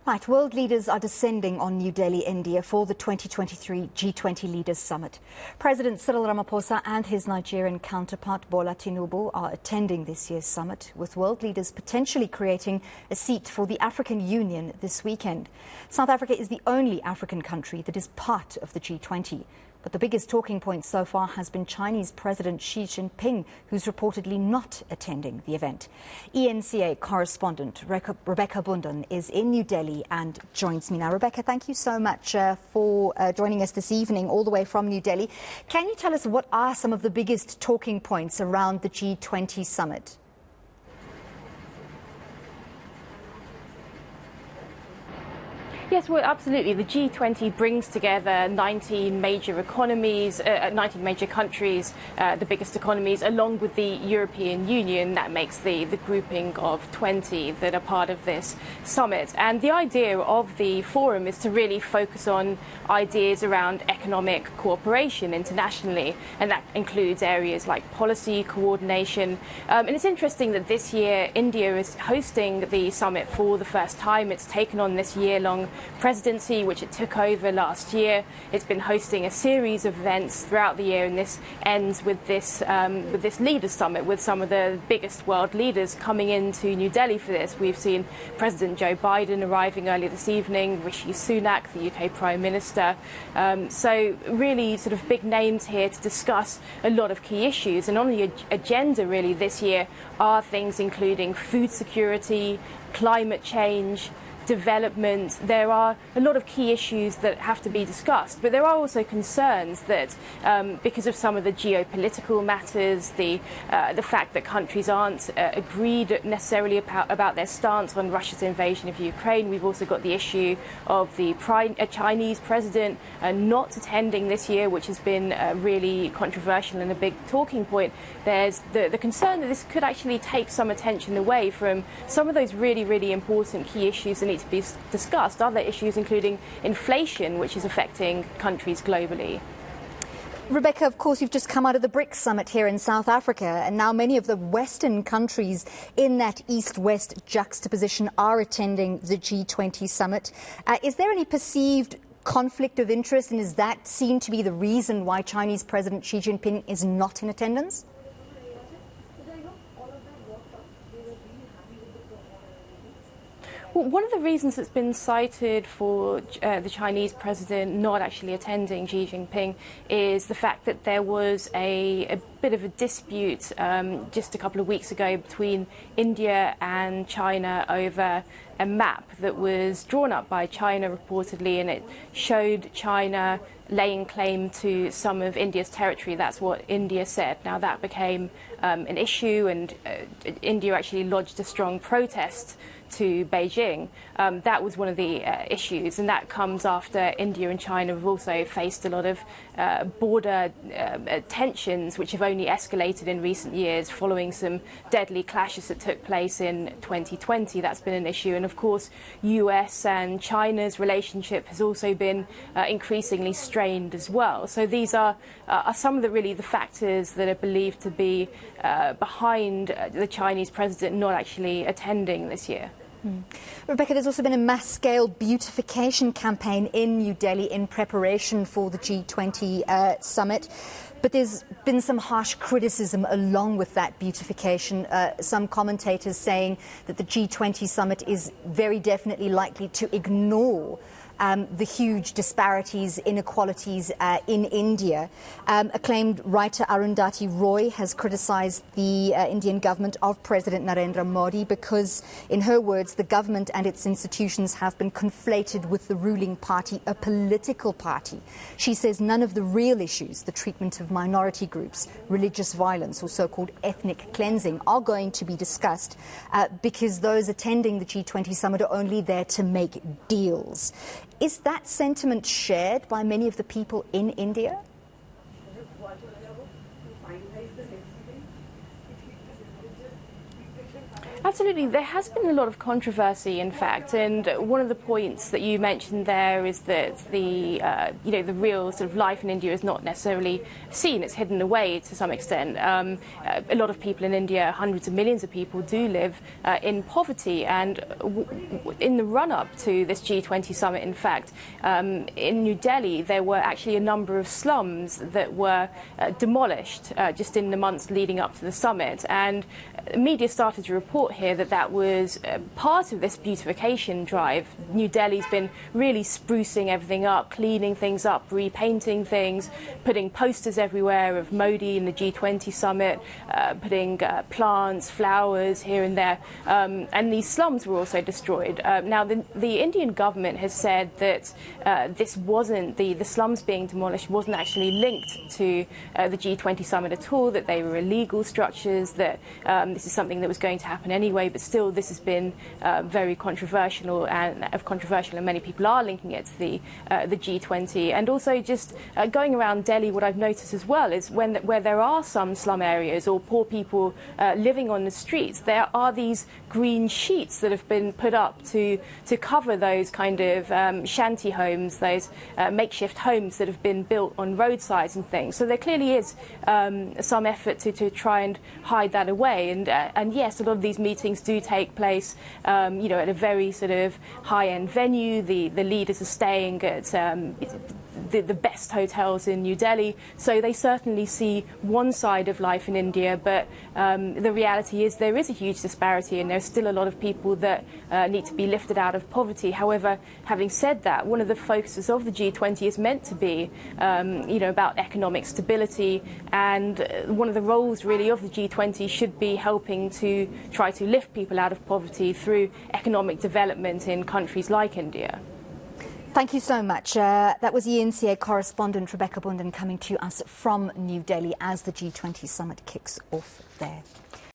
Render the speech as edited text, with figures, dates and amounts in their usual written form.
Right, world leaders are descending on New Delhi, India for the 2023 G20 Leaders Summit. President Cyril Ramaphosa and his Nigerian counterpart Bola Tinumbu are attending this year's summit, with world leaders potentially creating a seat for the African Union this weekend. South Africa is the only African country that is part of the G20. But the biggest talking point so far has been Chinese President Xi Jinping, who's reportedly not attending the event. eNCA correspondent Rebecca Bundhun is in New Delhi and joins me now. Rebecca, thank you so much for joining us this evening all the way from New Delhi. Can you tell us what are some of the biggest talking points around the G20 summit? Yes, well, absolutely. The G20 brings together 19 major economies, 19 major countries, the biggest economies, along with the European Union. That makes the grouping of 20 that are part of this summit. And the idea of the forum is to really focus on ideas around economic cooperation internationally. And that includes areas like policy coordination. And it's interesting that this year India is hosting the summit for the first time. It's taken on this year-long presidency, which it took over last year. It's been hosting a series of events throughout the year, and this ends with this Leaders Summit, with some of the biggest world leaders coming into New Delhi for this. We've seen President Joe Biden arriving earlier this evening, Rishi Sunak, the UK Prime Minister. So really sort of big names here to discuss a lot of key issues. And on the agenda really this year are things including food security, climate change, development. There are a lot of key issues that have to be discussed, but there are also concerns that because of some of the geopolitical matters, the fact that countries aren't agreed necessarily about their stance on Russia's invasion of Ukraine. We've also got the issue of the Chinese president not attending this year, which has been really controversial and a big talking point. There's the concern that this could actually take some attention away from some of those really important key issues that need to be discussed. Other issues including inflation, which is affecting countries globally. Rebecca, of course, you've just come out of the BRICS summit here in South Africa, and now many of the Western countries in that East-West juxtaposition are attending the G20 summit. Is there any perceived conflict of interest, and is that seen to be the reason why Chinese President Xi Jinping is not in attendance? Well, one of the reasons that's been cited for the Chinese president not actually attending Xi Jinping is the fact that there was a bit of a dispute just a couple of weeks ago between India and China over a map that was drawn up by China reportedly, and it showed China laying claim to some of India's territory. That's what India said. Now that became an issue, and India actually lodged a strong protest to Beijing. That was one of the issues, and that comes after India and China have also faced a lot of border tensions, which have only escalated in recent years following some deadly clashes that took place in 2020. That's been an issue, and of course US and China's relationship has also been increasingly strained as well. So these are some of the factors that are believed to be behind the Chinese president not actually attending this year. Rebecca, there's also been a mass-scale beautification campaign in New Delhi in preparation for the G20 summit. But there's been some harsh criticism along with that beautification. Some commentators saying that the G20 summit is very definitely likely to ignore the huge disparities, inequalities in India. Acclaimed writer Arundhati Roy has criticised the Indian government of President Narendra Modi because, in her words, the government and its institutions have been conflated with the ruling party, a political party. She says none of the real issues, the treatment of minority groups, religious violence or so-called ethnic cleansing, are going to be discussed because those attending the G20 summit are only there to make deals. Is that sentiment shared by many of the people in India? Absolutely. There has been a lot of controversy, in fact, and one of the points that you mentioned there is that the real sort of life in India is not necessarily seen. It's hidden away to some extent. A lot of people in India, hundreds of millions of people, do live in poverty, and in the run-up to this G20 summit, in fact, in New Delhi, there were actually a number of slums that were demolished just in the months leading up to the summit, and media started to report here that was part of this beautification drive. New Delhi's been really sprucing everything up, cleaning things up, repainting things, putting posters everywhere of Modi in the G20 summit, putting plants, flowers here and there, and these slums were also destroyed. Now, the Indian government has said that this wasn't, the slums being demolished wasn't actually linked to the G20 summit at all, that they were illegal structures, that this is something that was going to happen anyway, but still this has been very controversial, and many people are linking it to the G20. And also just going around Delhi, what I've noticed as well is where there are some slum areas or poor people living on the streets, there are these green sheets that have been put up to cover those kind of shanty homes, those makeshift homes that have been built on roadsides and things. So there clearly is some effort to try and hide that away. And yes, a lot of these meetings do take place, at a very sort of high-end venue. The leaders are staying at the best hotels in New Delhi, so they certainly see one side of life in India, but the reality is there is a huge disparity, and there's still a lot of people that need to be lifted out of poverty. However, having said that, one of the focuses of the G20 is meant to be, about economic stability, and one of the roles really of the G20 should be helping to try to lift people out of poverty through economic development in countries like India. Thank you so much. That was eNCA correspondent Rebecca Bundhun coming to us from New Delhi as the G20 summit kicks off there.